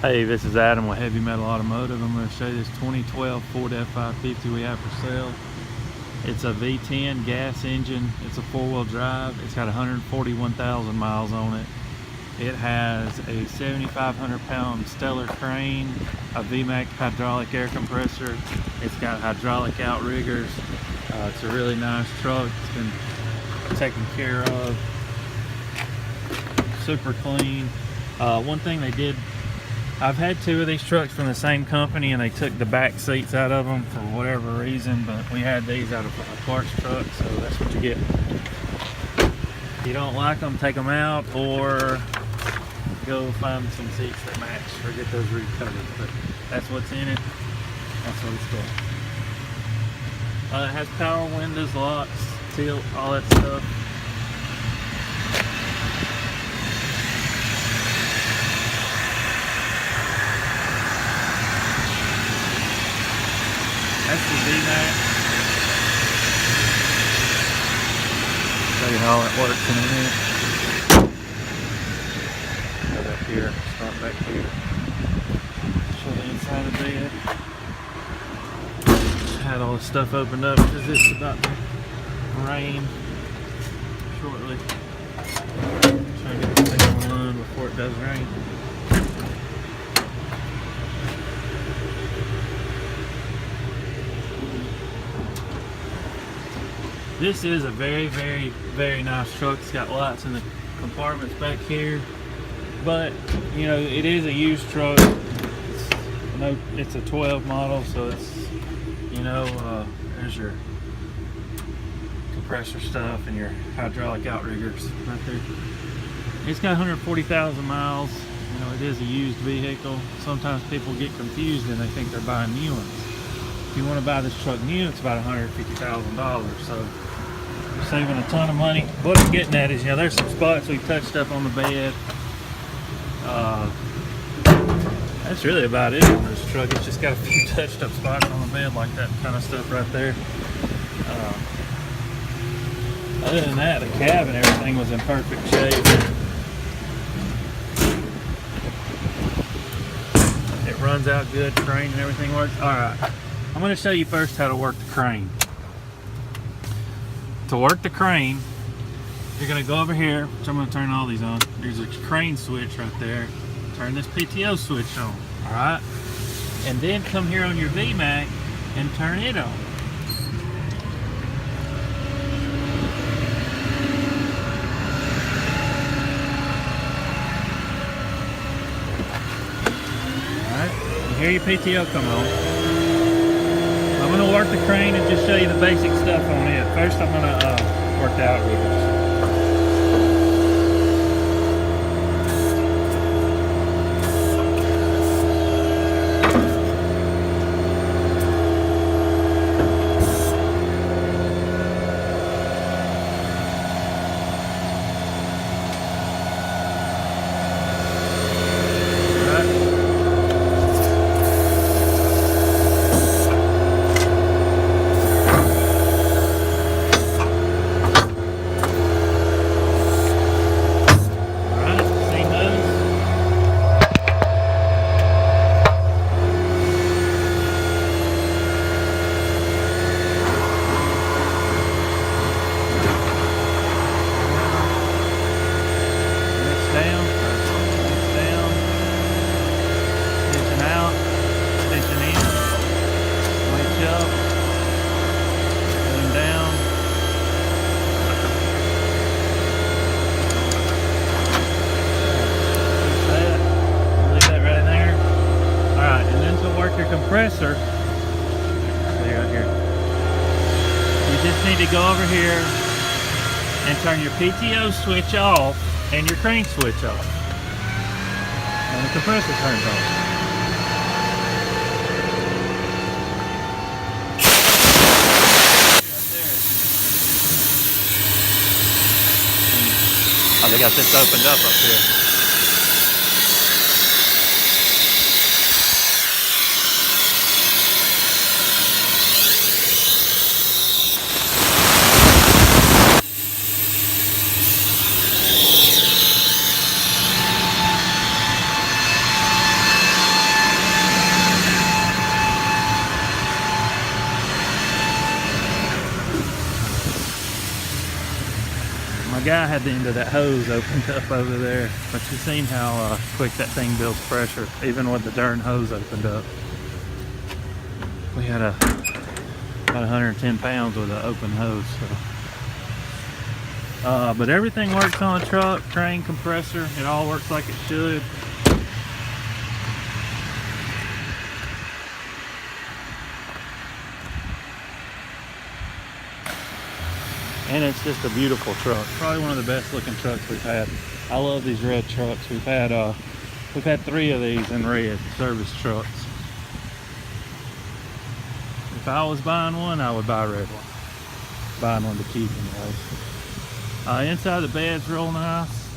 Hey, this is Adam with Heavy Metal Automotive. I'm going to show you this 2012 Ford F-550 we have for sale. It's a V10 gas engine. It's a four-wheel drive. It's got 141,000 miles on it. It has a 7,500-pound Stellar crane, a VMAX hydraulic air compressor. It's got hydraulic outriggers. It's a really nice truck. It's been taken care of. Super clean. One thing they did, I've had two of these trucks from the same company and they took the back seats out of them for whatever reason, but we had these out of a parts truck, so that's what you get. If you don't like them, take them out or go find some seats that match or get those recovered. But that's what's in it. That's what it's got. It has power windows, locks, tilt, all that stuff. That's the VMAX. Show you how it works in a minute. Go up here, start back here. Show the inside of the bed. Had all the stuff opened up because it's about to rain shortly. Try to get the thing on before it does rain. This is a very, very, very nice truck. It's got lights in the compartments back here, but you know, it is a used truck. It's a 12 model, so it's, you know, there's your compressor stuff and your hydraulic outriggers right there. It's got 140,000 miles. You know, it is a used vehicle. Sometimes people get confused and they think they're buying new ones. If you want to buy this truck new, it's about $150,000. So you're saving a ton of money. What I'm getting at is, you know, there's some spots we touched up on the bed. That's really about it on this truck. It's just got a few touched up spots on the bed, like that kind of stuff right there. Other than that, the cab and everything was in perfect shape. It runs out good, crane and everything works. Alright, I'm going to show you first how to work the crane. To work the crane, you're going to go over here, which I'm going to turn all these on. There's a crane switch right there. Turn this PTO switch on, alright? And then come here on your VMAX and turn it on. Alright, you hear your PTO come on. I'm going to work the crane and just show you the basic stuff on it. First I'm going to work the outriggers. Your compressor, see right here, you just need to go over here and turn your PTO switch off and your crane switch off, and the compressor turns on. Oh, they got this opened up here. guy had the end of that hose opened up over there, but you've seen how quick that thing builds pressure, even with the darn hose opened up. We had about 110 pounds with an open hose. So. But everything works on the truck, train, compressor, it all works like it should. And it's just a beautiful truck. Probably one of the best looking trucks we've had. I love these red trucks. We've had 3 of these in red service trucks. If I was buying one, I would buy a red one. Buying one to keep anyways. Inside the bed's real nice.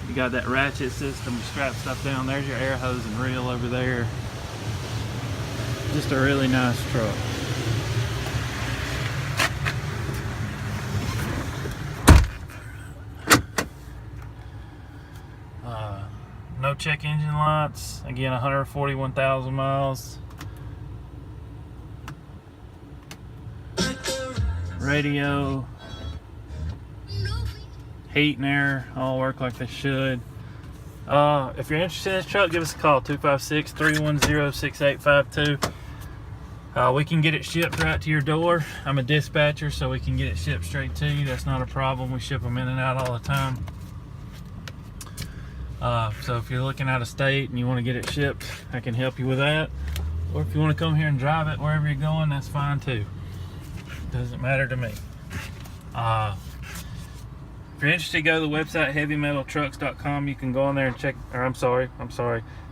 You got that ratchet system to strap stuff down. There's your air hose and reel over there. Just a really nice truck. No check engine lights. Again, 141,000 miles. Radio, heat and air, all work like they should. If you're interested in this truck, give us a call, 256-310-6852. We can get it shipped right to your door. I'm a dispatcher, so we can get it shipped straight to you. That's not a problem. We ship them in and out all the time. So if you're looking out of state and you want to get it shipped, I can help you with that. Or if you want to come here and drive it wherever you're going, that's fine too. Doesn't matter to me. If you're interested, go to the website heavymetaltrucks.com. You can go on there and check, or I'm sorry,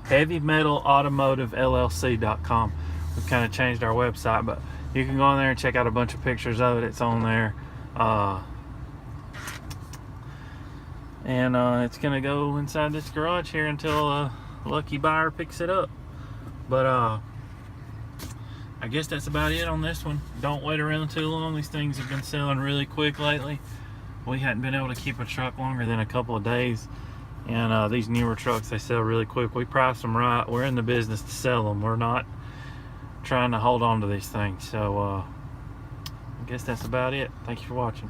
heavymetalautomotivellc.com. We've kind of changed our website, but you can go on there and check out a bunch of pictures of it. It's on there. And it's gonna go inside this garage here until a lucky buyer picks it up. But I guess that's about it on this one. Don't wait around too long. These things have been selling really quick lately. We hadn't been able to keep a truck longer than a couple of days, and these newer trucks, they sell really quick. We price them right. We're in the business to sell them. We're not trying to hold on to these things. So I guess that's about it. Thank you for watching.